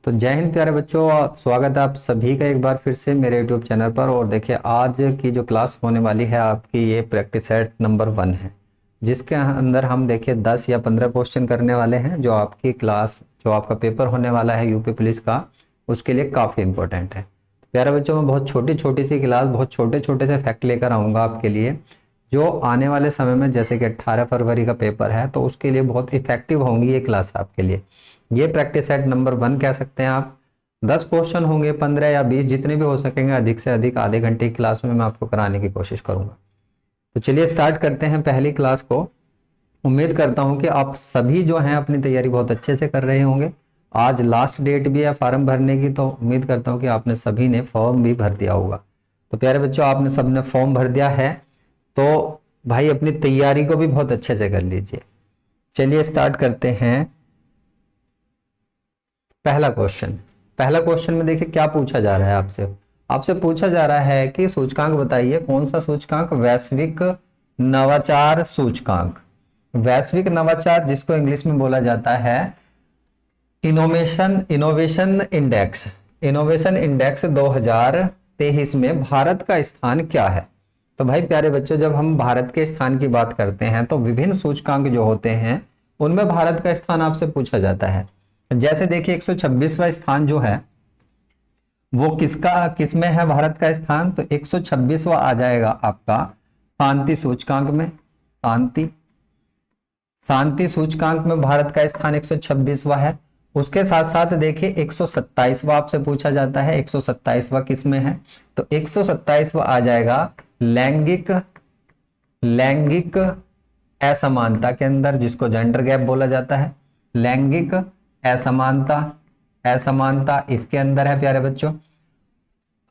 तो जय हिंद प्यारे बच्चों, स्वागत है आप सभी का एक बार फिर से मेरे YouTube चैनल पर। और देखिए आज की जो क्लास होने वाली है आपकी ये प्रैक्टिस सेट नंबर 1 है, जिसके अंदर हम देखिए 10 या 15 क्वेश्चन करने वाले हैं, जो आपकी क्लास जो आपका पेपर होने वाला है यूपी पुलिस का, उसके लिए काफ़ी इंपॉर्टेंट है। प्यारे बच्चों, मैं बहुत छोटी छोटी सी क्लास, बहुत छोटे छोटे से फैक्ट लेकर आऊँगा आपके लिए, जो आने वाले समय में जैसे कि 18 फरवरी का पेपर है तो उसके लिए बहुत इफेक्टिव होंगी ये क्लास आपके लिए। ये प्रैक्टिस सेट नंबर 1 कह सकते हैं आप। 10 क्वेश्चन होंगे, 15 या 20 जितने भी हो सकेंगे, अधिक से अधिक आधे घंटे की क्लास में मैं आपको कराने की कोशिश करूंगा। तो चलिए स्टार्ट करते हैं पहली क्लास को। उम्मीद करता हूं कि आप सभी जो हैं अपनी तैयारी बहुत अच्छे से कर रहे होंगे। आज लास्ट डेट भी है फॉर्म भरने की, तो उम्मीद करता हूं कि आपने सभी ने फॉर्म भी भर दिया होगा। तो प्यारे बच्चों, आपने सबने फॉर्म भर दिया है तो भाई अपनी तैयारी को भी बहुत अच्छे से कर लीजिए। चलिए स्टार्ट करते हैं। पहला क्वेश्चन में देखिए क्या पूछा जा रहा है आपसे। आपसे पूछा जा रहा है कि सूचकांक बताइए, कौन सा सूचकांक? वैश्विक नवाचार सूचकांक। वैश्विक नवाचार, जिसको इंग्लिश में बोला जाता है इनोवेशन इंडेक्स। इनोवेशन इंडेक्स 2023 में भारत का स्थान क्या है? तो भाई प्यारे बच्चों, जब हम भारत के स्थान की बात करते हैं तो विभिन्न सूचकांक जो होते हैं उनमें भारत का स्थान आपसे पूछा जाता है। जैसे देखिए 126वां स्थान जो है वो किसमें है भारत का स्थान? तो 126वां आ जाएगा आपका शांति सूचकांक में। शांति सूचकांक में भारत का स्थान 126वां है। उसके साथ साथ देखिए 127वां आपसे पूछा जाता है। 127वां किसमें है? तो 127वां आ जाएगा लैंगिक असमानता के अंदर, जिसको जेंडर गैप बोला जाता है। लैंगिक असमानता इसके अंदर है प्यारे बच्चों।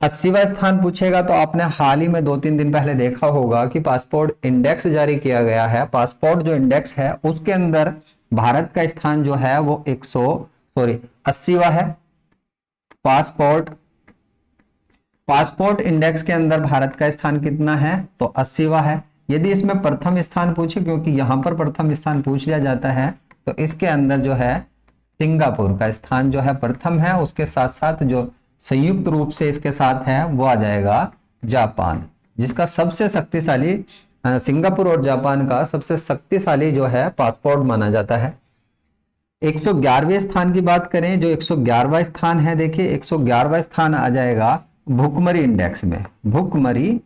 80वां स्थान पूछेगा तो आपने हाल ही में 2-3 दिन पहले देखा होगा कि पासपोर्ट इंडेक्स जारी किया गया है। पासपोर्ट जो इंडेक्स है उसके अंदर भारत का स्थान जो है वो 80वां है। पासपोर्ट इंडेक्स के अंदर भारत का स्थान कितना है? तो 80वां है। यदि इसमें प्रथम स्थान पूछे, क्योंकि यहां पर प्रथम स्थान पूछ लिया जाता है, तो इसके अंदर जो है सिंगापुर का स्थान जो है प्रथम है। उसके साथ साथ जो संयुक्त रूप से इसके साथ है वो आ जाएगा जापान, जिसका सबसे शक्तिशाली सिंगापुर और जापान का सबसे शक्तिशाली जो है पासपोर्ट माना जाता है। 111वें स्थान की बात करें, जो 111वां स्थान है, देखिए 111वां स्थान आ जाएगा भुखमरी इंडेक्स में। भुखमरी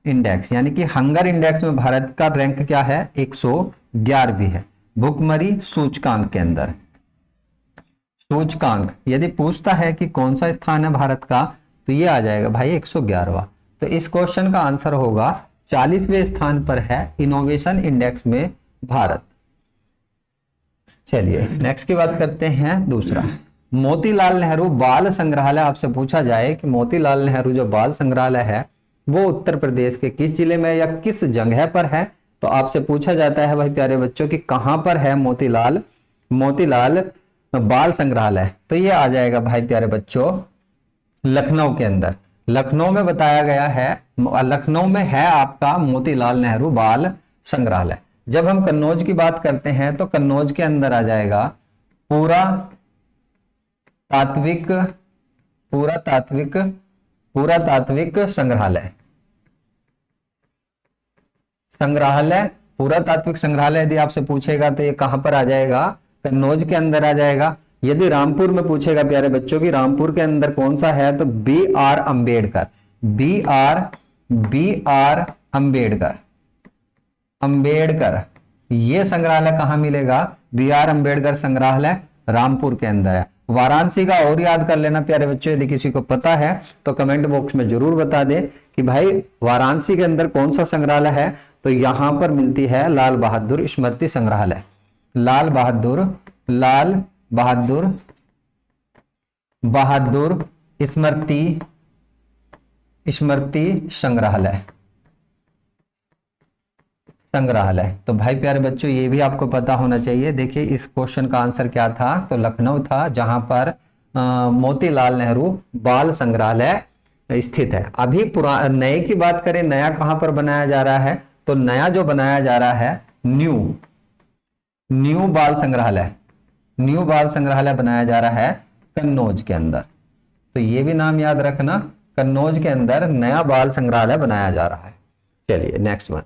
इंडेक्स यानी कि हंगर इंडेक्स में भारत का रैंक क्या है? 111वीं है भुखमरी सूचकांक के अंदर। सूचकांक यदि पूछता है कि कौन सा स्थान है भारत का, तो ये आ जाएगा भाई 111वां। तो इस क्वेश्चन का आंसर होगा 40वें स्थान पर है इनोवेशन इंडेक्स में भारत। चलिए नेक्स्ट की बात करते हैं। दूसरा, मोतीलाल नेहरू बाल संग्रहालय। आपसे पूछा जाए कि मोतीलाल नेहरू जो बाल संग्रहालय है वो उत्तर प्रदेश के किस जिले में या किस जगह पर है? तो आपसे पूछा जाता है भाई प्यारे बच्चों कि कहां पर है मोतीलाल बाल संग्रहालय। तो ये आ जाएगा भाई प्यारे बच्चों लखनऊ के अंदर। लखनऊ में बताया गया है, लखनऊ में है आपका मोतीलाल नेहरू बाल संग्रहालय। जब हम कन्नौज की बात करते हैं तो कन्नौज के अंदर आ जाएगा पुरातात्विक पुरातात्विक संग्रहालय यदि आपसे पूछेगा तो ये कहां पर आ जाएगा? कन्नौज के अंदर आ जाएगा। यदि रामपुर में पूछेगा प्यारे बच्चों की रामपुर के अंदर कौन सा है, तो बी आर अंबेडकर ये संग्रहालय कहां मिलेगा? बी आर अंबेडकर संग्रहालय रामपुर के अंदर है। वाराणसी का और याद कर लेना प्यारे बच्चों, यदि किसी को पता है तो कमेंट बॉक्स में जरूर बता दे कि भाई वाराणसी के अंदर कौन सा संग्रहालय है। तो यहां पर मिलती है लाल बहादुर स्मृति संग्रहालय। लाल बहादुर स्मृति संग्रहालय। तो भाई प्यारे बच्चों ये भी आपको पता होना चाहिए। देखिए इस क्वेश्चन का आंसर क्या था? तो लखनऊ था, जहां पर मोतीलाल नेहरू बाल संग्रहालय स्थित है। अभी नए की बात करें, नया कहां पर बनाया जा रहा है? तो नया जो बनाया जा रहा है न्यू बाल संग्रहालय बनाया जा रहा है कन्नौज के अंदर। तो ये भी नाम याद रखना, कन्नौज के अंदर नया बाल संग्रहालय बनाया जा रहा है। चलिए नेक्स्ट वन,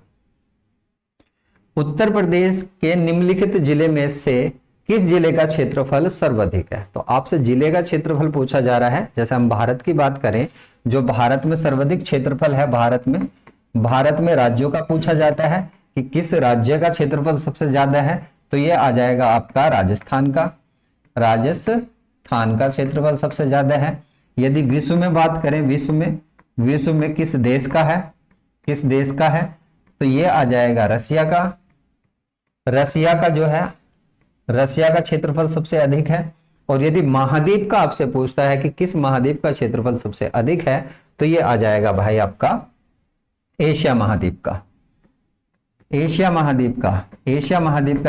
उत्तर प्रदेश के निम्नलिखित जिले में से किस जिले का क्षेत्रफल सर्वाधिक है? तो आपसे जिले का क्षेत्रफल पूछा जा रहा है। जैसे हम भारत की बात करें, जो भारत में सर्वाधिक क्षेत्रफल है, भारत में राज्यों का पूछा जाता है कि किस राज्य का क्षेत्रफल सबसे ज्यादा है, तो ये आ जाएगा आपका राजस्थान का क्षेत्रफल सबसे ज्यादा है। यदि विश्व में बात करें, विश्व में किस देश का है, तो ये आ जाएगा रसिया का क्षेत्रफल सबसे अधिक है। और यदि महाद्वीप का आपसे पूछता है कि किस महाद्वीप का क्षेत्रफल सबसे अधिक है, तो ये आ जाएगा भाई आपका एशिया महाद्वीप का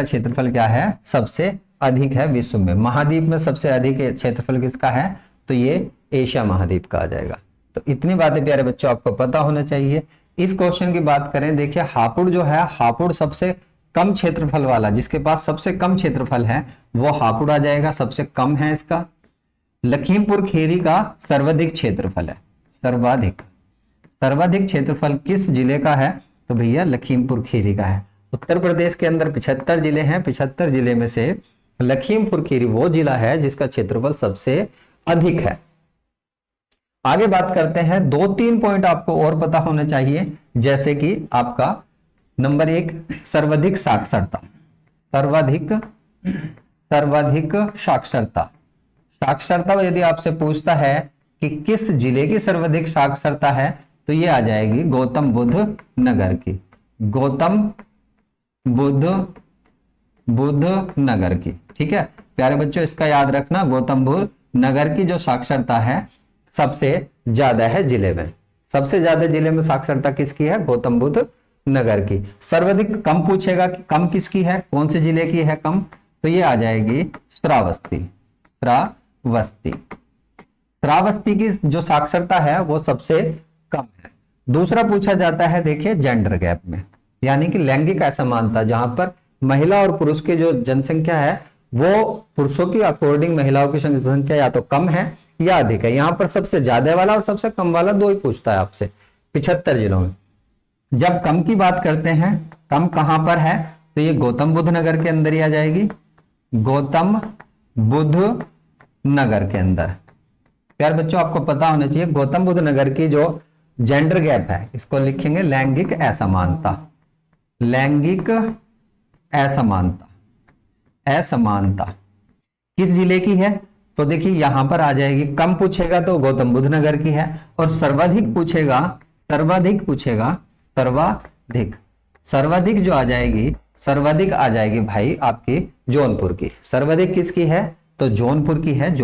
क्षेत्रफल क्या है, सबसे अधिक है विश्व में। महाद्वीप में सबसे अधिक क्षेत्रफल किसका है, तो ये एशिया महाद्वीप का आ जाएगा। तो इतनी बातें प्यारे बच्चों आपको पता होना चाहिए। इस क्वेश्चन की बात करें, देखिए हापुड़ जो है, हापुड़ सबसे कम क्षेत्रफल वाला, जिसके पास सबसे कम क्षेत्रफल है वो हापुड़ आ जाएगा, सबसे कम है इसका। लखीमपुर खीरी का सर्वाधिक क्षेत्रफल है, सर्वाधिक क्षेत्रफल किस जिले का है, तो भैया लखीमपुर खीरी का है। उत्तर प्रदेश के अंदर 75 जिले हैं, 75 जिले में से लखीमपुर खीरी वो जिला है जिसका क्षेत्रफल सबसे अधिक है। आगे बात करते हैं, 2-3 पॉइंट आपको और पता होने चाहिए, जैसे कि आपका नंबर 1 सर्वाधिक साक्षरता, साक्षरता यदि आपसे पूछता है कि किस जिले की सर्वाधिक साक्षरता है, तो ये आ जाएगी गौतम बुद्ध नगर की, ठीक है प्यारे बच्चों, इसका याद रखना। गौतम बुद्ध नगर की जो साक्षरता है सबसे ज्यादा है जिले में, सबसे ज्यादा जिले में साक्षरता किसकी है, गौतम बुद्ध नगर की। सर्वाधिक कम पूछेगा कि कम किसकी है, कौन से जिले की है कम, तो ये आ जाएगी श्रावस्ती की जो साक्षरता है वो सबसे कम है। दूसरा पूछा जाता है, देखिए जेंडर गैप में, यानी कि लैंगिक असमानता, जहां पर महिला और पुरुष की जो जनसंख्या है वो पुरुषों की अकॉर्डिंग महिलाओं की संख्या या तो कम है या अधिक है। यहाँ पर सबसे ज्यादा वाला और सबसे कम वाला दो ही पूछता है आपसे 75 जिलों में। जब कम की बात करते हैं, कम कहां पर है, तो ये गौतम बुद्ध नगर के अंदर ही आ जाएगी, गौतम बुद्ध नगर के अंदर। प्यार बच्चों आपको पता होना चाहिए, गौतम बुद्ध नगर की जो जेंडर गैप है, इसको लिखेंगे लैंगिक असमानता किस जिले की है, तो देखिए यहां पर आ जाएगी। कम पूछेगा तो गौतम बुद्ध नगर की है, और सर्वाधिक पूछेगा सर्वाधिक जो आ जाएगी, सर्वाधिक आ जाएगी भाई आपकी जौनपुर की। सर्वाधिक किसकी है, तो जौनपुर की है,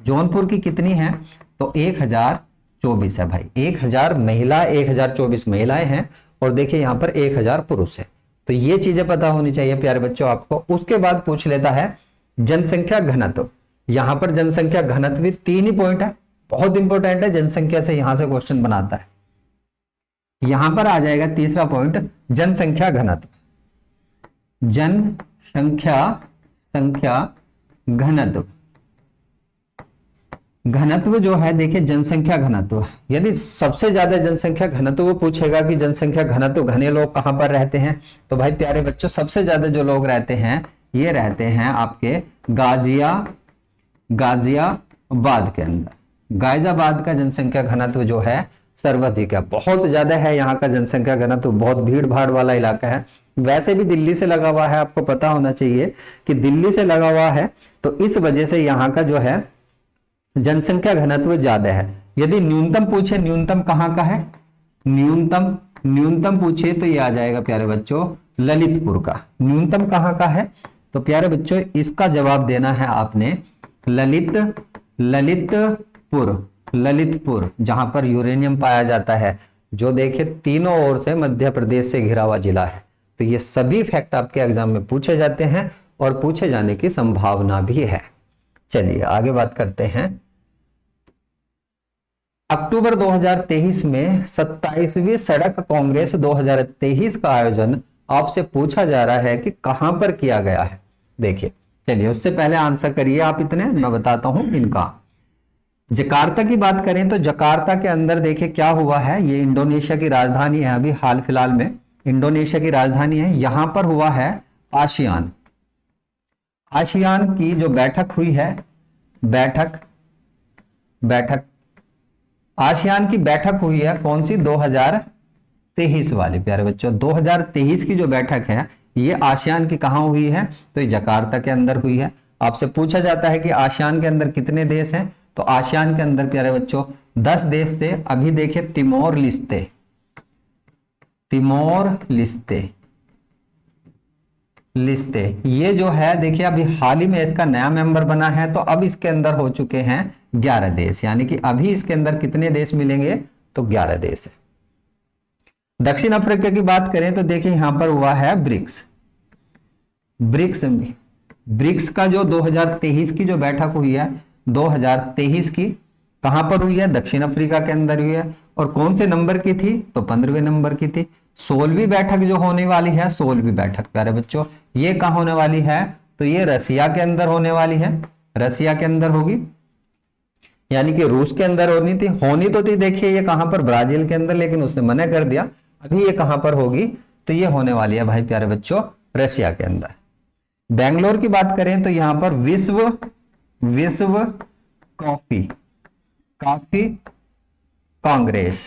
जौनपुर की कितनी है, तो 1024 है भाई। 1024 महिलाएं हैं, और देखिए यहां पर 1000 पुरुष है। तो ये चीजें पता होनी चाहिए प्यारे बच्चों आपको। उसके बाद पूछ लेता है जनसंख्या घनत्व। यहां पर जनसंख्या घनत्व भी 3 ही पॉइंट है, बहुत इंपॉर्टेंट है, जनसंख्या से यहां से क्वेश्चन बनाता है। यहां पर आ जाएगा तीसरा पॉइंट, जनसंख्या घनत्व। घनत्व जो है, देखिए जनसंख्या घनत्व, यदि सबसे ज्यादा जनसंख्या घनत्व वो पूछेगा कि जनसंख्या घनत्व घने लोग कहां पर रहते हैं, तो भाई प्यारे बच्चों सबसे ज्यादा जो लोग रहते हैं ये रहते हैं आपके गाजियाबाद के अंदर। गाजियाबाद का जनसंख्या घनत्व जो है सर्वाधिक है, बहुत ज्यादा है यहाँ का जनसंख्या घनत्व, बहुत भीड़ भाड़ वाला इलाका है। वैसे भी दिल्ली से लगा हुआ है, आपको पता होना चाहिए कि दिल्ली से लगा हुआ है, तो इस वजह से यहाँ का जो है जनसंख्या घनत्व ज्यादा है। यदि न्यूनतम पूछे, न्यूनतम कहाँ का है, न्यूनतम पूछे तो ये आ जाएगा प्यारे बच्चों ललितपुर का। न्यूनतम कहाँ का है, तो प्यारे बच्चों इसका जवाब देना है आपने ललितपुर, जहां पर यूरेनियम पाया जाता है, जो देखिए तीनों ओर से मध्य प्रदेश से घिरा हुआ जिला है। तो ये सभी फैक्ट आपके एग्जाम में पूछे जाते हैं और पूछे जाने की संभावना भी है। चलिए आगे बात करते हैं। अक्टूबर 2023 में 27वीं सड़क कांग्रेस 2023 का आयोजन आपसे पूछा जा रहा है कि कहां पर किया गया है। देखिए चलिए उससे पहले आंसर करिए आप इतने, मैं बताता हूं इनका। जकार्ता की बात करें तो जकार्ता के अंदर देखिए क्या हुआ है, ये इंडोनेशिया की राजधानी है, अभी हाल फिलहाल में इंडोनेशिया की राजधानी है। यहां पर हुआ है आसियान, आसियान की जो बैठक हुई है, बैठक आसियान की बैठक हुई है कौन सी, 2023 वाली प्यारे बच्चों। 2023 की जो बैठक है ये आसियान की कहां हुई है, तो ये जकार्ता के अंदर हुई है। आपसे पूछा जाता है कि आसियान के अंदर कितने देश हैं, तो आसियान के अंदर प्यारे बच्चों 10 देश थे। अभी देखिए तिमोर लिस्ते, ये जो है देखिए अभी हाल ही में इसका नया मेंबर बना है, तो अब इसके अंदर हो चुके हैं 11 देश, यानी कि अभी इसके अंदर कितने देश मिलेंगे, तो 11 देश है। दक्षिण अफ्रीका की बात करें तो देखिए यहां पर हुआ है ब्रिक्स का जो 2023 की जो बैठक हुई है, 2023 की कहां पर हुई है, दक्षिण अफ्रीका के अंदर हुई है। और कौन से नंबर की थी, तो 15वें नंबर की थी। 16वीं बैठक जो होने वाली है, 16वीं बैठक प्यारे बच्चों ये कहां होने वाली है, तो ये रसिया के अंदर होने वाली है, रसिया के अंदर होगी, यानी कि रूस के अंदर होनी तो थी देखिए ये कहां पर, ब्राजील के अंदर, लेकिन उसने मना कर दिया। अभी ये कहां पर होगी, तो ये होने वाली है भाई प्यारे बच्चों रसिया के अंदर। बेंगलोर की बात करें तो यहां पर विश्व कॉफी कांग्रेस,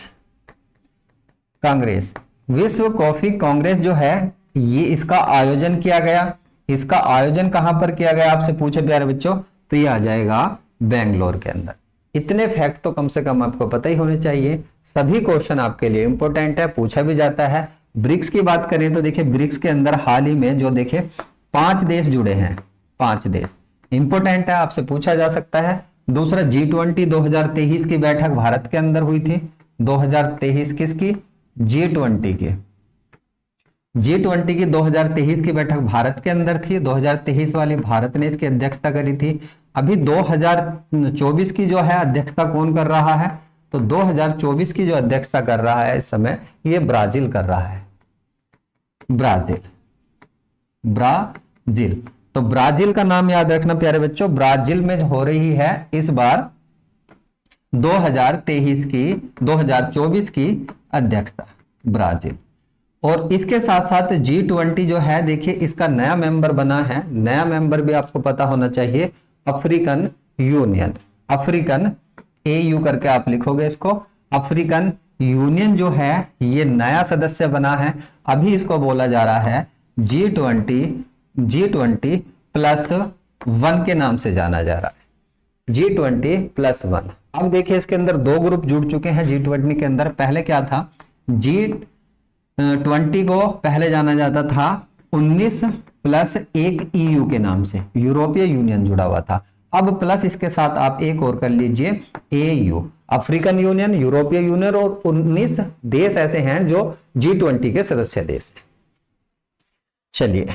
विश्व कॉफी कांग्रेस जो है ये इसका आयोजन किया गया। इसका आयोजन कहां पर किया गया आपसे पूछे प्यारे बच्चों, तो ये आ जाएगा बेंगलोर के अंदर। इतने फैक्ट तो कम से कम आपको पता ही होने चाहिए, सभी क्वेश्चन आपके लिए इंपॉर्टेंट है, पूछा भी जाता है। ब्रिक्स की बात करें तो देखिए ब्रिक्स के अंदर हाल ही में जो देखे 5 देश जुड़े हैं, 5 देश इंपॉर्टेंट है, आपसे पूछा जा सकता है। दूसरा G20 2023 की बैठक भारत के अंदर हुई थी, 2023 किसकी, G20 की 2023 की बैठक भारत के अंदर थी, 2023 वाली भारत ने इसकी अध्यक्षता करी थी। अभी 2024 की जो है अध्यक्षता कौन कर रहा है, तो 2024 की जो अध्यक्षता कर रहा है इस समय ये ब्राजील कर रहा है, ब्राजील। तो ब्राजील का नाम याद रखना प्यारे बच्चों, ब्राजील में हो रही है इस बार 2024 की अध्यक्षता ब्राजील। और इसके साथ साथ G20 जो है देखिए इसका नया मेंबर बना है, नया मेंबर भी आपको पता होना चाहिए, अफ्रीकन यूनियन, अफ्रीकन AU करके आप लिखोगे इसको, अफ्रीकन यूनियन जो है ये नया सदस्य बना है। अभी इसको बोला जा रहा है G20+1 के नाम से जाना जा रहा है, G20+1। अब देखिए इसके अंदर 2 ग्रुप जुड़ चुके हैं G20 के अंदर। पहले क्या था, G20 को पहले जाना जाता था 19+1 EU के नाम से, यूरोपीय यूनियन जुड़ा हुआ था। अब प्लस इसके साथ आप एक और कर लीजिए AU, अफ्रीकन यूनियन, यूरोपीय यूनियन, और 19 देश ऐसे हैं जो G20 के सदस्य देश हैं। चलिए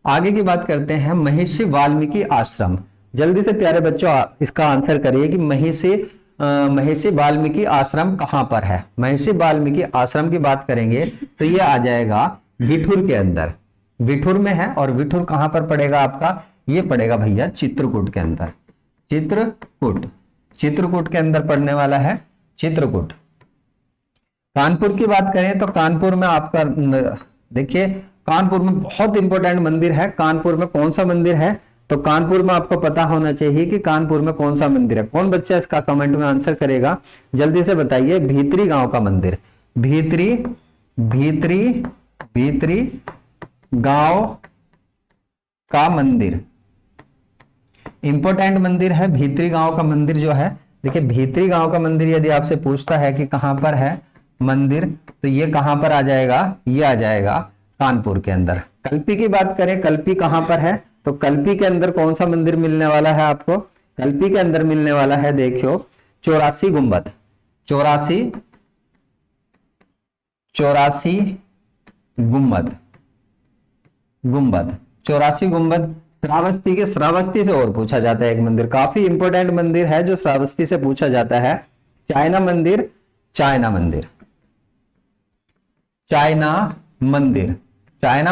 आगे की बात करते हैं, महर्षि वाल्मीकि आश्रम। जल्दी से प्यारे बच्चों इसका आंसर करिए कि महर्षि वाल्मीकि आश्रम कहां पर है। महर्षि वाल्मीकि आश्रम की बात करेंगे तो ये आ जाएगा विठुर के अंदर, विठुर में है। और विठुर कहां पर पड़ेगा आपका, ये पड़ेगा भैया चित्रकूट के अंदर, चित्रकूट के अंदर पड़ने वाला है, चित्रकूट। कानपुर की बात करें तो कानपुर में आपका देखिए, कानपुर में बहुत इंपॉर्टेंट मंदिर है। कानपुर में कौन सा मंदिर है, तो कानपुर में आपको पता होना चाहिए कि कानपुर में कौन सा मंदिर है। कौन बच्चा इसका कमेंट में आंसर करेगा, जल्दी से बताइए। भीतरी गांव का मंदिर, भीतरी गांव का मंदिर इंपॉर्टेंट मंदिर है। भीतरी गांव का मंदिर जो है देखिए, भीतरी गांव का मंदिर यदि आपसे पूछता है कि कहां पर है मंदिर, तो ये कहां पर आ जाएगा, ये आ जाएगा कानपुर के अंदर। कल्पी की बात करें, कल्पी कहां पर है, तो कल्पी के अंदर कौन सा मंदिर मिलने वाला है आपको, कल्पी के अंदर मिलने वाला है देखियो 84 गुंबद, 84 गुंबद श्रावस्ती से और पूछा जाता है एक मंदिर, काफी इंपॉर्टेंट मंदिर है जो श्रावस्ती से पूछा जाता है, चाइना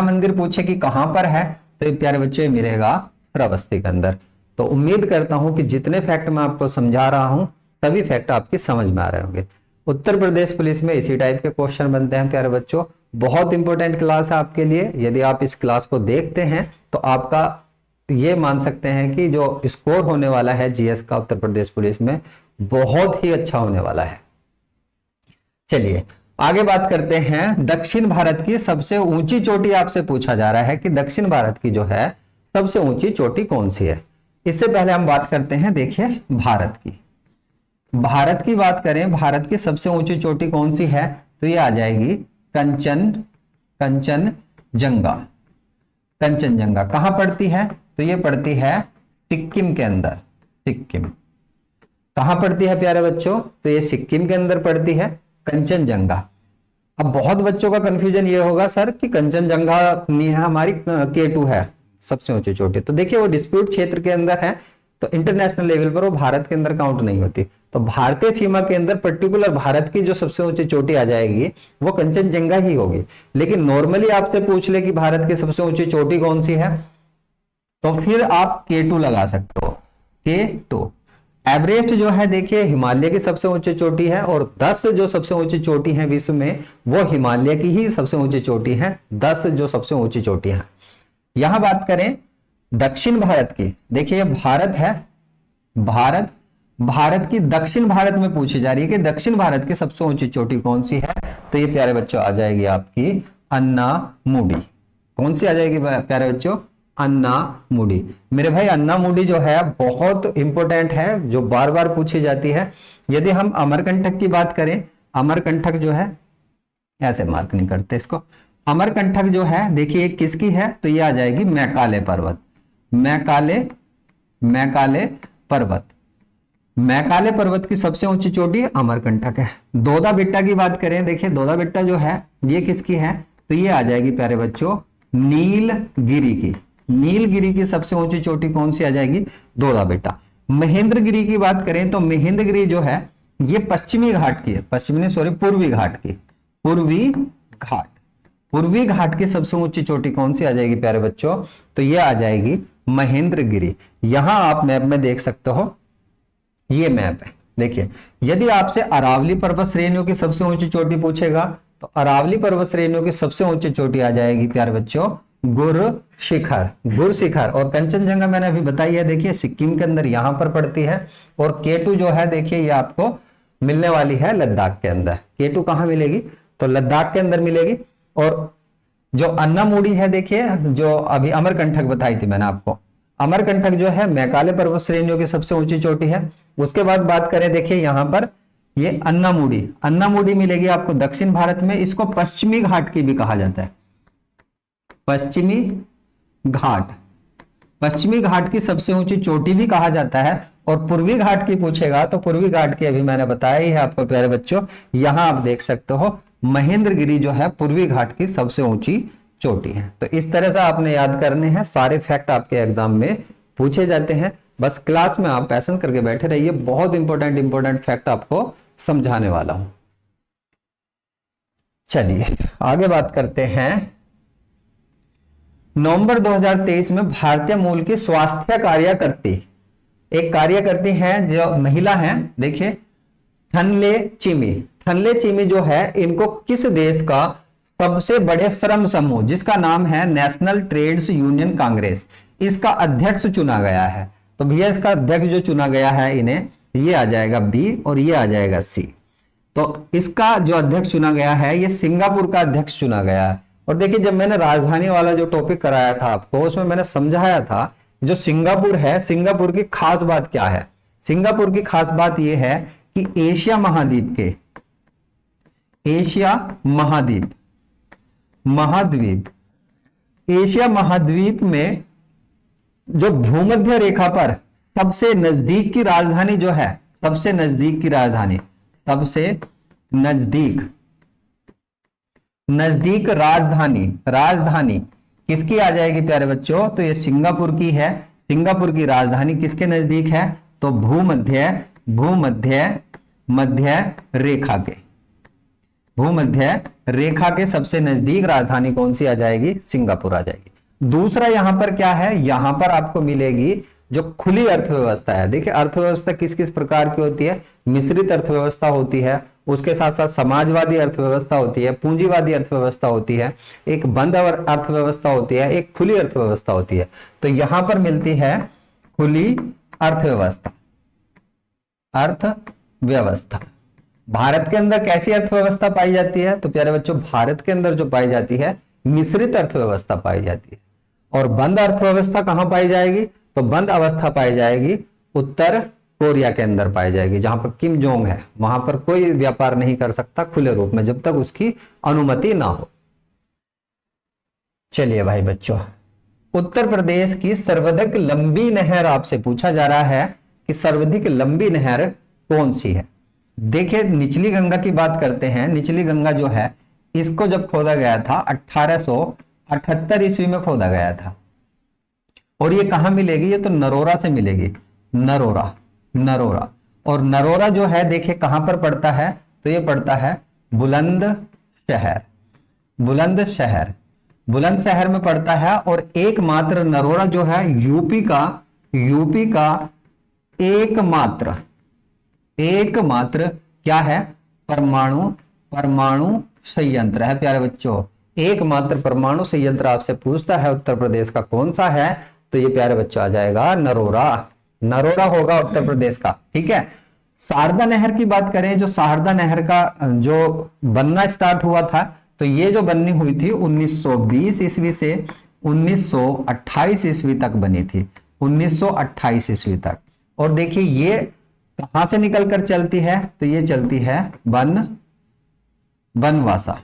मंदिर पूछे कि कहां पर है, तो ये प्यारे बच्चे मिलेगा श्रावस्ती के अंदर। तो उम्मीद करता हूं कि जितने फैक्ट मैं आपको समझा रहा हूं सभी फैक्ट आपकी समझ में आ रहे होंगे। उत्तर प्रदेश पुलिस में इसी टाइप के क्वेश्चन बनते हैं प्यारे बच्चों। बहुत इंपॉर्टेंट क्लास है आपके लिए। यदि आप इस क्लास को देखते हैं तो आपका ये मान सकते हैं कि जो स्कोर होने वाला है जीएस का उत्तर प्रदेश पुलिस में बहुत ही अच्छा होने वाला है। चलिए आगे बात करते हैं। दक्षिण भारत की सबसे ऊंची चोटी आपसे पूछा जा रहा है कि दक्षिण भारत की जो है सबसे ऊंची चोटी कौन सी है। इससे पहले हम बात करते हैं, देखिए भारत की बात करें, भारत की सबसे ऊंची चोटी कौन सी है, तो ये आ जाएगी कंचनजंगा। कहां पड़ती है, तो ये पड़ती है सिक्किम के अंदर। सिक्किम कहां पड़ती है प्यारे बच्चों, तो ये सिक्किम के अंदर पड़ती है कंचनजंगा। अब बहुत बच्चों का कंफ्यूजन ये होगा सर कि कंचनजंगा नहीं है हमारी, K2 है सबसे ऊंची चोटी। तो देखिए वो डिस्प्यूट क्षेत्र के अंदर है, तो इंटरनेशनल लेवल पर वो भारत के अंदर काउंट नहीं होती। तो भारतीय सीमा के अंदर पर्टिकुलर भारत की जो सबसे ऊंची चोटी आ जाएगी वो कंचनजंगा ही होगी। लेकिन नॉर्मली आपसे पूछ ले कि भारत की सबसे ऊंची चोटी कौन सी है, तो फिर आप K2 लगा सकते हो। K2 एवरेस्ट जो है देखिए हिमालय की सबसे ऊंची चोटी है, और 10 जो सबसे ऊंची चोटी है विश्व में वो हिमालय की ही सबसे ऊंची चोटी है। 10 जो सबसे ऊंची चोटी है। यहां बात करें दक्षिण भारत की, देखिए भारत है, भारत की दक्षिण भारत में पूछी जा रही है कि दक्षिण भारत की सबसे ऊंची चोटी कौन सी है, तो ये प्यारे बच्चों आ जाएगी आपकी अन्नामुडी। कौन सी आ जाएगी प्यारे बच्चों, अन्नामुडी। मेरे भाई अन्नामुडी जो है बहुत इंपॉर्टेंट है, जो बार बार पूछी जाती है। यदि हम अमरकंटक की बात करें, अमरकंटक जो है, ऐसे मार्क नहीं करते इसको, अमरकंटक जो है देखिए किसकी है, तो ये आ जाएगी मैकाले पर्वत। मैकाले पर्वत की सबसे ऊंची चोटी अमरकंटक है। दोदा बेट्टा की बात करें, देखिए दोदा बेट्टा जो है ये किसकी है, तो ये आ जाएगी प्यारे बच्चों नीलगिरी की सबसे ऊंची चोटी कौन सी आ जाएगी, दोदा बेट्टा। महेंद्रगिरी की बात करें तो महेंद्रगिरी जो है ये पश्चिमी घाट की है, पूर्वी घाट की सबसे ऊंची चोटी कौन सी आ जाएगी प्यारे बच्चों, तो ये आ जाएगी महेंद्रगिरी। यहां आप मैप में देख सकते हो, ये मैप है। देखिए यदि आपसे अरावली पर्वत श्रेणियों की सबसे ऊंची चोटी पूछेगा तो अरावली पर्वत श्रेणियों की सबसे ऊंची चोटी आ जाएगी प्यारे बच्चों गुरशिखर। और कंचनजंगा मैंने अभी बताई है, देखिए सिक्किम के अंदर यहां पर पड़ती है। और K2 जो है देखिए ये आपको मिलने वाली है लद्दाख के अंदर। K2 कहां मिलेगी, तो लद्दाख के अंदर मिलेगी। और जो अन्नामुडी है देखिए, जो अभी अमरकंटक बताई थी मैंने आपको, अमरकंटक जो है मैकाले पर्वत श्रेणियों की सबसे ऊंची चोटी है। उसके बाद बात करें देखिए यहां पर ये अन्नामुडी मिलेगी आपको दक्षिण भारत में। इसको पश्चिमी घाट की भी कहा जाता है, पश्चिमी घाट की सबसे ऊंची चोटी भी कहा जाता है। और पूर्वी घाट की पूछेगा तो पूर्वी घाट की अभी मैंने बताया ही है आपको प्यारे बच्चों। यहां आप देख सकते हो महेंद्रगिरी जो है पूर्वी घाट की सबसे ऊंची चोटी है। तो इस तरह से आपने याद करने हैं, सारे फैक्ट आपके एग्जाम में पूछे जाते हैं। बस क्लास में आप पैसन करके बैठे रहिए, बहुत इंपॉर्टेंट फैक्ट आपको समझाने वाला हूं। चलिए आगे बात करते हैं। नवंबर 2023 में भारतीय मूल की स्वास्थ्य कार्यकर्ती हैं जो महिला हैं, देखिए थनले चीमी जो है, इनको किस देश का सबसे बड़े श्रम समूह जिसका नाम है नेशनल ट्रेड्स यूनियन कांग्रेस, इसका अध्यक्ष चुना गया है। तो भैया इसका अध्यक्ष जो चुना गया है इन्हें, ये आ जाएगा बी और ये आ जाएगा सी। तो इसका जो अध्यक्ष चुना गया है ये सिंगापुर का अध्यक्ष चुना गया है। और देखिए जब मैंने राजधानी वाला जो टॉपिक कराया था आपको, उसमें मैंने समझाया था जो सिंगापुर है, सिंगापुर की खास बात क्या है। सिंगापुर की खास बात यह है कि एशिया महाद्वीप में जो भूमध्य रेखा पर सबसे नजदीक की राजधानी जो है, सबसे नजदीक राजधानी किसकी आ जाएगी प्यारे बच्चों, तो ये सिंगापुर की है। सिंगापुर की राजधानी किसके नजदीक है, तो भूमध्य रेखा के सबसे नजदीक राजधानी कौन सी आ जाएगी, सिंगापुर आ जाएगी। दूसरा यहां पर क्या है, यहां पर आपको मिलेगी जो खुली अर्थव्यवस्था है। देखिए अर्थव्यवस्था किस किस प्रकार की होती है, मिश्रित अर्थव्यवस्था होती है, उसके साथ साथ समाजवादी अर्थव्यवस्था होती है, पूंजीवादी अर्थव्यवस्था होती है, एक बंद अर्थव्यवस्था होती है, एक खुली अर्थव्यवस्था होती है। तो यहां पर मिलती है खुली अर्थव्यवस्था। अर्थव्यवस्था भारत के अंदर कैसी अर्थव्यवस्था पाई जाती है, तो प्यारे बच्चों भारत के अंदर जो पाई जाती है मिश्रित अर्थव्यवस्था पाई जाती है। और बंद अर्थव्यवस्था कहां पाई जाएगी, तो बंद अवस्था पाई जाएगी उत्तर कोरिया के अंदर पाई जाएगी, जहां पर किम जोंग है, वहां पर कोई व्यापार नहीं कर सकता खुले रूप में जब तक उसकी अनुमति ना हो। चलिए भाई बच्चों, उत्तर प्रदेश की सर्वाधिक लंबी नहर आपसे पूछा जा रहा है कि सर्वाधिक लंबी नहर कौन सी है। देखिए निचली गंगा की बात करते हैं। निचली गंगा जो है इसको जब खोदा गया था 1878 ईस्वी में खोदा गया था। और ये कहां मिलेगी, ये तो नरोरा से मिलेगी। नरोरा, नरोरा। और नरोरा जो है देखिए कहां पर पड़ता है, तो ये पड़ता है बुलंदशहर। बुलंदशहर, बुलंदशहर में पड़ता है। और एकमात्र नरोरा जो है यूपी का एकमात्र क्या है, परमाणु संयंत्र है प्यारे बच्चों। एकमात्र परमाणु संयंत्र आपसे पूछता है उत्तर प्रदेश का कौन सा है, तो ये प्यारे बच्चों आ जाएगा नरोरा। नरोरा होगा उत्तर प्रदेश का। ठीक है। शारदा नहर की बात करें, जो शारदा नहर का जो बनना स्टार्ट हुआ था, तो ये जो बननी हुई थी 1920 ईस्वी से 1928 ईस्वी तक बनी थी। 1928 ईस्वी तक। और देखिए ये कहां से निकलकर चलती है, तो ये चलती है बनवासा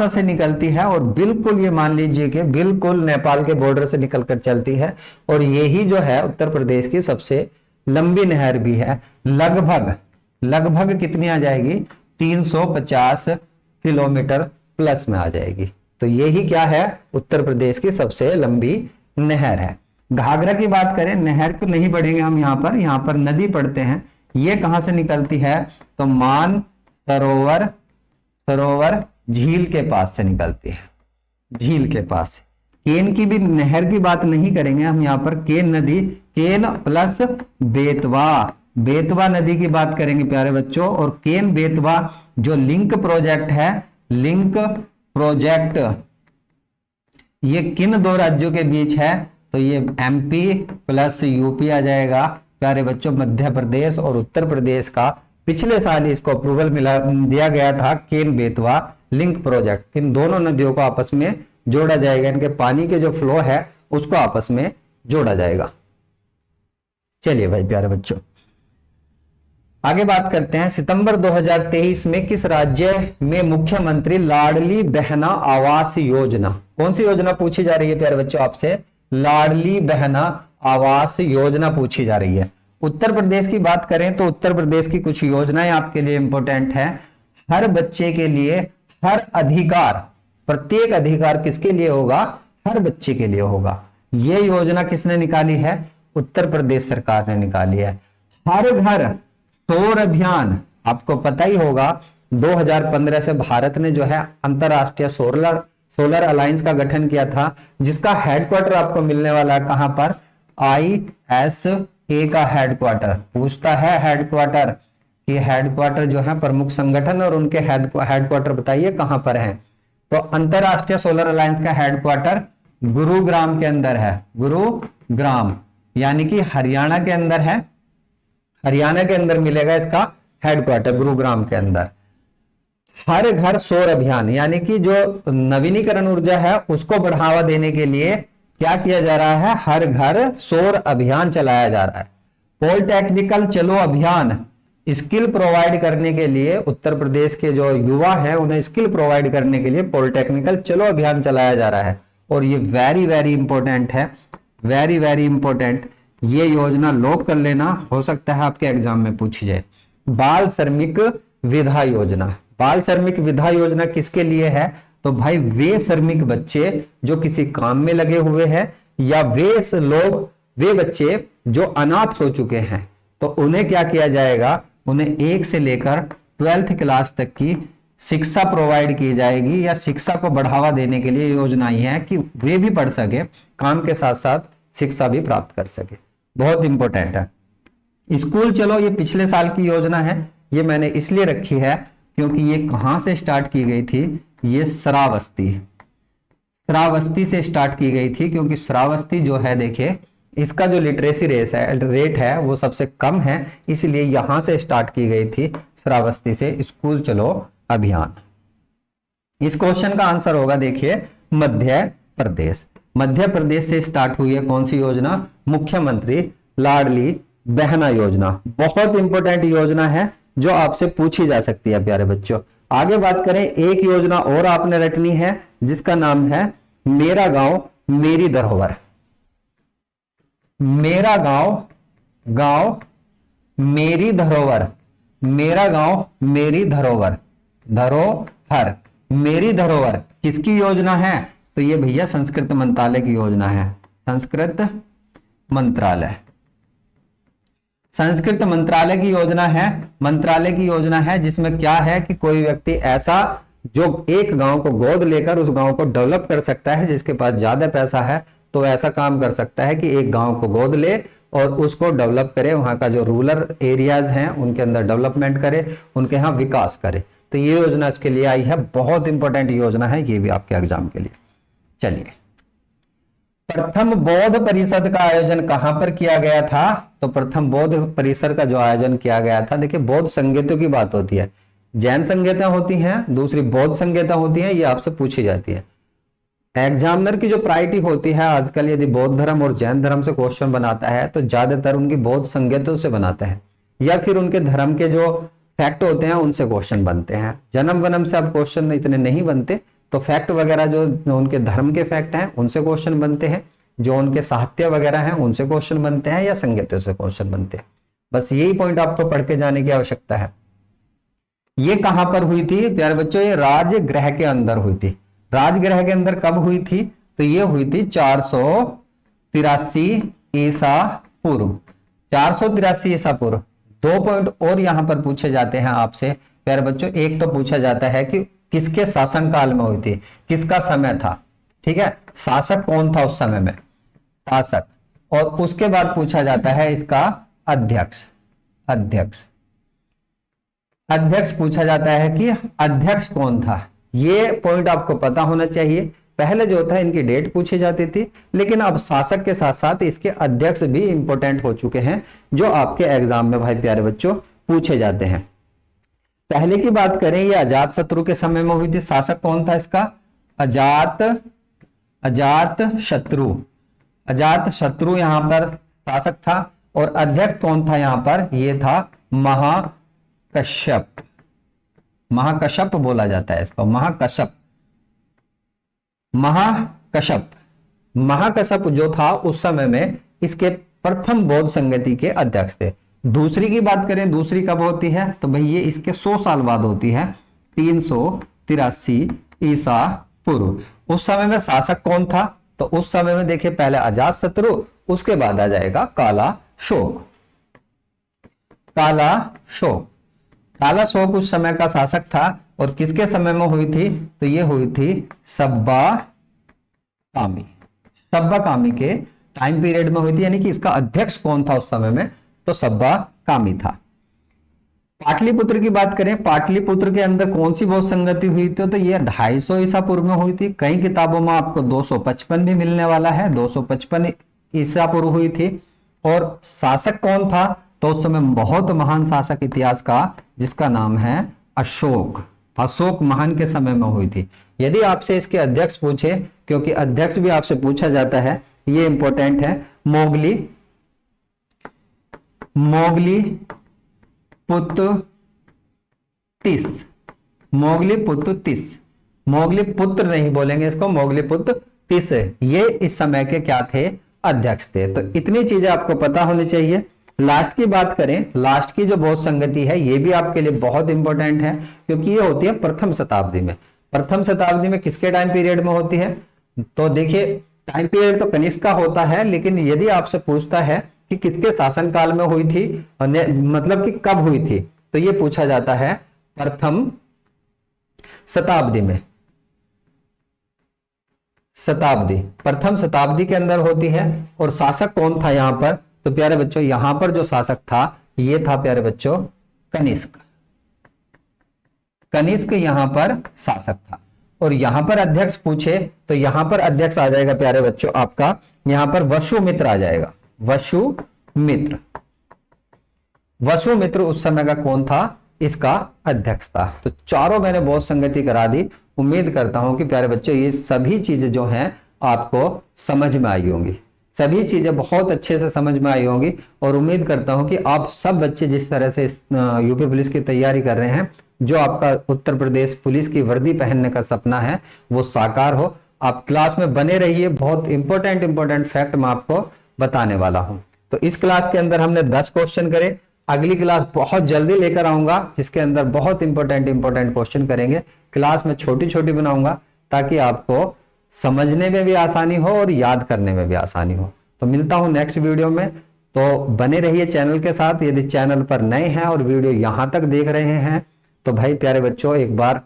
से निकलती है। और बिल्कुल ये मान लीजिए कि बिल्कुल नेपाल के बॉर्डर से निकलकर चलती है। और यही जो है उत्तर प्रदेश की सबसे लंबी नहर भी है। लगभग कितनी आ जाएगी, 350 किलोमीटर प्लस में आ जाएगी। तो यही क्या है, उत्तर प्रदेश की सबसे लंबी नहर है। घाघरा की बात करें, नहर को नहीं पढ़ेंगे हम यहाँ पर नदी पढ़ते हैं। ये कहां से निकलती है, तो मान सरोवर झील के पास से निकलती है। झील के पास से। केन की भी नहर की बात नहीं करेंगे हम यहाँ पर। केन नदी, केन प्लस बेतवा नदी की बात करेंगे प्यारे बच्चों। और केन बेतवा जो लिंक प्रोजेक्ट है, लिंक प्रोजेक्ट ये किन दो राज्यों के बीच है, तो ये एमपी प्लस यूपी आ जाएगा प्यारे बच्चों। मध्य प्रदेश और उत्तर प्रदेश का पिछले साल इसको अप्रूवल दिया गया था, केन बेतवा लिंक प्रोजेक्ट। इन दोनों नदियों को आपस में जोड़ा जाएगा, इनके पानी के जो फ्लो है उसको आपस में जोड़ा जाएगा। चलिए भाई प्यारे बच्चों, आगे बात करते हैं। सितंबर 2023 में किस राज्य में मुख्यमंत्री लाडली बहना आवास योजना, कौन सी योजना पूछी जा रही है प्यारे बच्चों आपसे, लाडली बहना आवास योजना पूछी जा रही है। उत्तर प्रदेश की बात करें तो उत्तर प्रदेश की कुछ योजनाएं आपके लिए इंपॉर्टेंट है। हर बच्चे के लिए हर अधिकार, प्रत्येक अधिकार किसके लिए होगा, हर बच्चे के लिए होगा। यह योजना किसने निकाली है, उत्तर प्रदेश सरकार ने निकाली है। हर घर सौर अभियान, आपको पता ही होगा 2015 से भारत ने जो है अंतरराष्ट्रीय सोलर अलायंस का गठन किया था, जिसका हेडक्वार्टर आपको मिलने वाला है कहां पर, ISA का हेडक्वार्टर। पूछता है हेडक्वार्टर कि हेडक्वार्टर जो है प्रमुख संगठन और उनके हेडक्वार्टर बताइए कहां पर है। तो अंतरराष्ट्रीय सोलर अलायंस का हेडक्वार्टर गुरुग्राम के अंदर है। गुरुग्राम यानी कि हरियाणा के अंदर है। हरियाणा के अंदर मिलेगा इसका हेडक्वार्टर, गुरुग्राम के अंदर। हर घर सौर अभियान यानी कि जो नवीनीकरण ऊर्जा है उसको बढ़ावा देने के लिए क्या किया जा रहा है, हर घर सौर अभियान चलाया जा रहा है। पॉलिटेक्निकल चलो अभियान, स्किल प्रोवाइड करने के लिए उत्तर प्रदेश के जो युवा है उन्हें स्किल प्रोवाइड करने के लिए पॉलिटेक्निकल चलो अभियान चलाया जा रहा है। और ये वेरी वेरी इंपॉर्टेंट है, वेरी वेरी इंपॉर्टेंट। ये योजना लॉक कर लेना, हो सकता है आपके एग्जाम में पूछी जाए। बाल श्रमिक विधा योजना, बाल श्रमिक विधा योजना किसके लिए है, तो भाई वे श्रमिक बच्चे जो किसी काम में लगे हुए हैं, या वे बच्चे जो अनाथ हो चुके हैं, तो उन्हें क्या किया जाएगा, उन्हें 1 से लेकर 12th क्लास तक की शिक्षा प्रोवाइड की जाएगी या शिक्षा को बढ़ावा देने के लिए योजनाएं हैं कि वे भी पढ़ सके, काम के साथ साथ शिक्षा भी प्राप्त कर सके। बहुत इंपॉर्टेंट है। स्कूल चलो, ये पिछले साल की योजना है, ये मैंने इसलिए रखी है क्योंकि ये कहां से स्टार्ट की गई थी, ये श्रावस्ती से स्टार्ट की गई थी, क्योंकि श्रावस्ती जो है देखिए इसका जो लिटरेसी रेट है वो सबसे कम है, इसलिए यहां से स्टार्ट की गई थी श्रावस्ती से स्कूल चलो अभियान। इस क्वेश्चन का आंसर होगा देखिए मध्य प्रदेश। मध्य प्रदेश से स्टार्ट हुई है कौन सी योजना, मुख्यमंत्री लाडली बहना योजना। बहुत इंपॉर्टेंट योजना है जो आपसे पूछी जा सकती है प्यारे बच्चों। आगे बात करें, एक योजना और आपने रटनी है जिसका नाम है मेरा गांव मेरी धरोहर। मेरा गांव मेरी धरोहर, मेरा गांव मेरी धरोहर, धरोहर मेरी धरोहर किसकी योजना है, तो ये भैया संस्कृत मंत्रालय की योजना है। संस्कृत मंत्रालय, संस्कृत मंत्रालय की योजना है। मंत्रालय की योजना है जिसमें क्या है कि कोई व्यक्ति ऐसा जो एक गांव को गोद लेकर उस गांव को डेवलप कर सकता है, जिसके पास ज्यादा पैसा है तो ऐसा काम कर सकता है कि एक गांव को गोद ले और उसको डेवलप करे, वहां का जो रूरल एरियाज हैं उनके अंदर डेवलपमेंट करे, उनके यहाँ विकास करे। तो ये योजना इसके लिए आई है, बहुत इंपॉर्टेंट योजना है ये भी आपके एग्जाम के लिए। चलिए, प्रथम बौद्ध परिषद का आयोजन कहां पर किया गया था, तो प्रथम बौद्ध परिसर का जो आयोजन किया गया था, देखिए बौद्ध संगीतों की बात होती है, जैन संगीतें होती हैं, दूसरी बौद्ध संगीतें होती हैं, ये आपसे पूछी जाती है। एग्जामिनर की जो प्रायोरिटी होती है आजकल, यदि बौद्ध धर्म और जैन धर्म से क्वेश्चन बनाता है तो ज्यादातर उनकी बौद्ध संगीतों से बनाता है, या फिर उनके धर्म के जो फैक्ट होते हैं उनसे क्वेश्चन बनते हैं। जन्म वनम से अब क्वेश्चन इतने नहीं बनते, तो फैक्ट वगैरह जो उनके धर्म के फैक्ट हैं उनसे क्वेश्चन बनते हैं, जो उनके साहित्य वगैरह हैं उनसे क्वेश्चन बनते हैं, या संगीतों से क्वेश्चन बनते हैं। बस यही पॉइंट आपको पढ़ के जाने की आवश्यकता है। ये कहां पर हुई थी प्यारे बच्चों, ये राजगृह के अंदर हुई थी। राजगृह के अंदर कब हुई थी, तो ये हुई थी 483 ईसा पूर्व। 483 ईसा पूर्व। 2 पॉइंट और यहां पर पूछे जाते हैं आपसे प्यारे बच्चों। एक तो पूछा जाता है कि किसके शासनकाल में हुई थी, किसका समय था, ठीक है, शासक कौन था उस समय में, शासक। और उसके बाद पूछा जाता है इसका अध्यक्ष, अध्यक्ष पूछा जाता है कि अध्यक्ष कौन था। ये पॉइंट आपको पता होना चाहिए। पहले जो था इनकी डेट पूछी जाती थी, लेकिन अब शासक के साथ साथ इसके अध्यक्ष भी इंपॉर्टेंट हो चुके हैं, जो आपके एग्जाम में भाई प्यारे बच्चों पूछे जाते हैं। पहले की बात करें, ये अजात शत्रु के समय में हुई थी। शासक कौन था इसका, अजात शत्रु यहां पर शासक था। और अध्यक्ष कौन था यहां पर, ये था महाकश्यप बोला जाता है इसको, महाकश्यप जो था उस समय में इसके प्रथम बौद्ध संगति के अध्यक्ष थे। दूसरी की बात करें, दूसरी कब होती है, तो भाई ये इसके 100 साल बाद होती है, 383 ईसा पूर्व। उस समय में शासक कौन था, तो उस समय में देखिए पहले अजात शत्रु, उसके बाद आ जाएगा काला शोक उस समय का शासक था। और किसके समय में हुई थी, तो ये हुई थी सब्बा कामी के टाइम पीरियड में हुई थी, यानी कि इसका अध्यक्ष कौन था उस समय में, तो सब्बा कामी था। पाटलिपुत्र की बात करें, पाटलिपुत्र के अंदर कौन सी बौद्ध संगति हुई थी, तो ये 250 ईसा पूर्व में हुई थी। कई किताबों में आपको 255 भी मिलने वाला है, 255 ईसा पूर्व हुई थी। और शासक कौन था, तो उस समय बहुत महान शासक इतिहास का, जिसका नाम है अशोक महान के समय में हुई थी। यदि आपसे इसके अध्यक्ष पूछे, क्योंकि अध्यक्ष भी आपसे पूछा जाता है, ये इंपॉर्टेंट है, मोगलीपुत्र नहीं बोलेंगे इसको, मोगलीपुत्र ये इस समय के क्या थे, अध्यक्ष थे। तो इतनी चीजें आपको पता होनी चाहिए। लास्ट की बात करें, लास्ट की जो बौद्ध संगति है ये भी आपके लिए बहुत इंपॉर्टेंट है, क्योंकि ये होती है प्रथम शताब्दी में। प्रथम शताब्दी में किसके टाइम पीरियड में होती है, तो देखिए टाइम पीरियड तो कनिष्क का होता है, लेकिन यदि आपसे पूछता है कि किसके शासनकाल में हुई थी, मतलब कि कब हुई थी, तो ये पूछा जाता है प्रथम शताब्दी में, शताब्दी प्रथम शताब्दी के अंदर होती है। और शासक कौन था यहाँ पर? तो प्यारे बच्चों यहाँ पर जो शासक था ये था प्यारे बच्चों कनिष्क। कनिष्क यहाँ पर शासक था। और यहाँ पर अध्यक्ष पूछे तो यहाँ पर अध्यक्ष आ जाएगा प्यारे बच्चों आपका, यहाँ पर वसुमित्र आ जाएगा। वसुमित्र, वसुमित्र उस समय का कौन था? इसका अध्यक्ष था। तो चारों मैंने बहुत संगति करा दी। उम्मीद करता हूं कि प्यारे बच्चों ये सभी चीजें जो हैं आपको समझ में आई होंगी, सभी चीजें बहुत अच्छे से समझ में आई होंगी। और उम्मीद करता हूं कि आप सब बच्चे जिस तरह से यूपी पुलिस की तैयारी कर रहे हैं, जो आपका उत्तर प्रदेश पुलिस की वर्दी पहनने का सपना है वो साकार हो। आप क्लास में बने रहिए, बहुत इंपॉर्टेंट फैक्ट मैं आपको बताने वाला हूं। तो इस क्लास के अंदर हमने 10 क्वेश्चन करे। अगली क्लास बहुत जल्दी लेकर आऊंगा जिसके अंदर बहुत इंपॉर्टेंट क्वेश्चन करेंगे। क्लास में छोटी छोटी बनाऊंगा ताकि आपको समझने में भी आसानी हो और याद करने में भी आसानी हो। तो मिलता हूं नेक्स्ट वीडियो में। तो बने रहिए चैनल के साथ। यदि चैनल पर नए हैं और वीडियो यहां तक देख रहे हैं तो भाई प्यारे बच्चों एक बार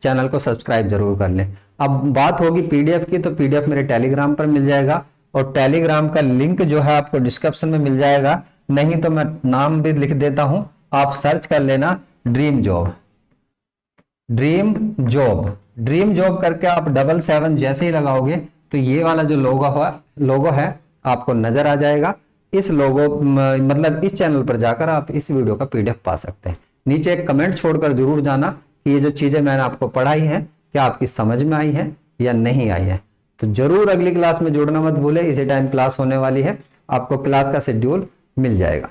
चैनल को सब्सक्राइब जरूर कर लें। अब बात होगी पीडीएफ की, तो पीडीएफ मेरे टेलीग्राम पर मिल जाएगा और टेलीग्राम का लिंक जो है आपको डिस्क्रिप्शन में मिल जाएगा, नहीं तो मैं नाम भी लिख देता हूं, आप सर्च कर लेना dream job. Dream job, dream job करके आप 77 जैसे ही लगाओगे तो ये वाला जो लोगो है आपको नजर आ जाएगा। इस लोगो मतलब इस चैनल पर जाकर आप इस वीडियो का पीडीएफ पा सकते हैं। नीचे एक कमेंट छोड़कर जरूर जाना कि ये जो चीजें मैंने आपको पढ़ाई है क्या आपकी समझ में आई है या नहीं आई है। तो जरूर अगली क्लास में जुड़ना मत भूले। इसी टाइम क्लास होने वाली है, आपको क्लास का शेड्यूल मिल जाएगा।